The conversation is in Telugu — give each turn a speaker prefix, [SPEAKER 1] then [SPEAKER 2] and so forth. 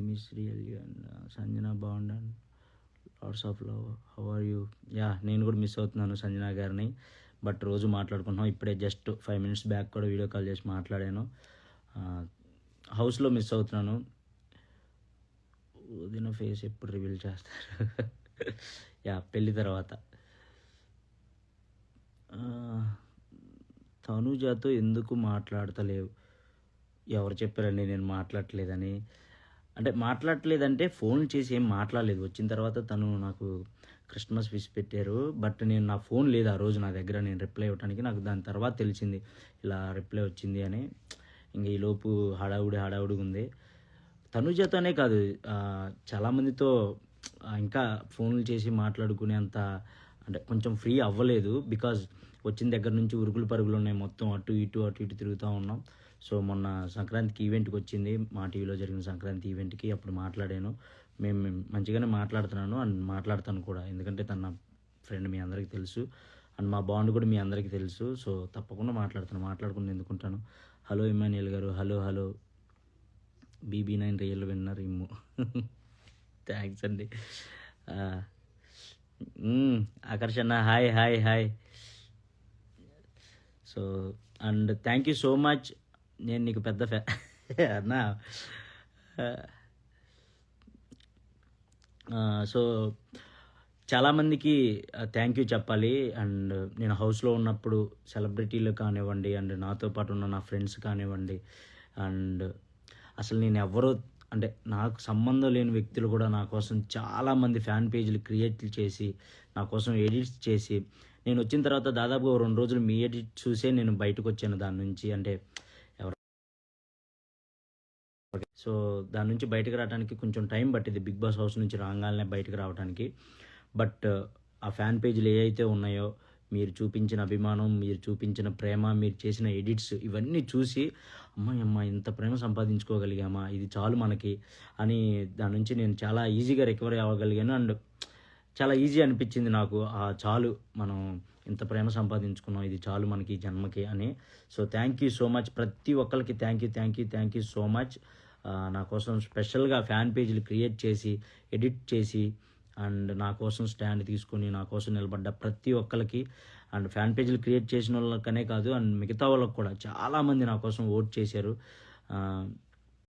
[SPEAKER 1] Miss really and Sanjana bond and lots of love. How are you? Yeah, నేను కూడా మిస్ అవుతున్నాను సంజన గారిని. బట్ రోజు మాట్లాడుకుంటున్నాం. ఇప్పుడే జస్ట్ 5 minutes బ్యాక్ కూడా వీడియో కాల్ చేసి మాట్లాడాను. హౌస్లో మిస్ అవుతున్నాను. వదిన ఫేస్ ఎప్పుడు రివీల్ చేస్తారు? యా, పెళ్ళి తర్వాత. తనుజాతో ఎందుకు మాట్లాడతలేవు? ఎవరు చెప్పారండి నేను మాట్లాడట్లేదని? అంటే మాట్లాడట్లేదంటే ఫోన్ చేసి ఏం మాట్లాడలేదు. వచ్చిన తర్వాత తను నాకు క్రిస్మస్ విష్ పెట్టారు. బట్ నేను నా ఫోన్ లేదు ఆ రోజు నా దగ్గర, నేను రిప్లై ఇవ్వడానికి. నాకు దాని తర్వాత తెలిసింది ఇలా రిప్లై వచ్చింది అని. ఇంక ఈలోపు హడావుడిగా ఉంది. తనుజతోనే కాదు, చాలామందితో ఇంకా ఫోన్లు చేసి మాట్లాడుకునేంత అంటే కొంచెం ఫ్రీ అవ్వలేదు. బికాజ్ వచ్చిన దగ్గర నుంచి ఉరుకులు పరుగులు ఉన్నాయి. మొత్తం అటు ఇటు తిరుగుతూ ఉన్నాం. సో మొన్న సంక్రాంతికి ఈవెంట్కి వచ్చింది, మా టీవీలో జరిగిన సంక్రాంతి ఈవెంట్కి. అప్పుడు మాట్లాడాను. మేము మంచిగానే మాట్లాడుతున్నాను అండ్ మాట్లాడతాను కూడా, ఎందుకంటే తన నా ఫ్రెండ్, మీ అందరికీ తెలుసు. అండ్ మా బాండ్ కూడా మీ అందరికీ తెలుసు. సో తప్పకుండా మాట్లాడుకుని ఎందుకుంటాను. హలో ఇమాన్యుయల్ గారు, hello. BB9 real winner Immu. Thanks అండి. ఆకర్షణ hi. So and thank you so much. నేను నీకు పెద్ద అన్నా. సో చాలామందికి థ్యాంక్ యూ చెప్పాలి. అండ్ నేను హౌస్లో ఉన్నప్పుడు సెలబ్రిటీలు కానివ్వండి, అండ్ నాతో పాటు ఉన్న నా ఫ్రెండ్స్ కానివ్వండి, అండ్ అసలు నేను ఎవరో అంటే నాకు సంబంధం లేని వ్యక్తులు కూడా నా కోసం చాలామంది ఫ్యాన్ పేజీలు క్రియేట్ చేసి నా కోసం ఎడిట్స్ చేసి, నేను వచ్చిన తర్వాత దాదాపుగా 2 రోజులు మీ ఎడిట్ చూసే నేను బయటకు వచ్చాను దాని నుంచి. అంటే సో దాని నుంచి బయటకు రావడానికి కొంచెం టైం పట్టింది, బిగ్ బాస్ హౌస్ నుంచి రాగానే బయటకు రావడానికి. బట్ ఆ ఫ్యాన్ పేజీలు ఏవైతే ఉన్నాయో, మీరు చూపించిన అభిమానం, మీరు చూపించిన ప్రేమ, మీరు చేసిన ఎడిట్స్, ఇవన్నీ చూసి అమ్మ ఇంత ప్రేమ సంపాదించుకోగలిగామా, ఇది చాలు మనకి అని దాని నుంచి నేను చాలా ఈజీగా రికవరీ అవ్వగలిగాను. అండ్ చాలా ఈజీ అనిపించింది నాకు. చాలు, మనం ఇంత ప్రేమ సంపాదించుకున్నాం, ఇది చాలు మనకి జన్మకి అని. So thank you so much ప్రతి ఒక్కరికి. Thank you so much. నా కోసం స్పెషల్గా ఫ్యాన్ పేజీలు క్రియేట్ చేసి, ఎడిట్ చేసి, అండ్ నా కోసం స్టాండ్ తీసుకొని నా కోసం నిలబడ్డ ప్రతి ఒక్కరికి, అండ్ ఫ్యాన్ పేజీలు క్రియేట్ చేసిన వాళ్ళకనే కాదు, అండ్ మిగతా వాళ్ళకి కూడా చాలామంది నా కోసం ఓట్ చేశారు.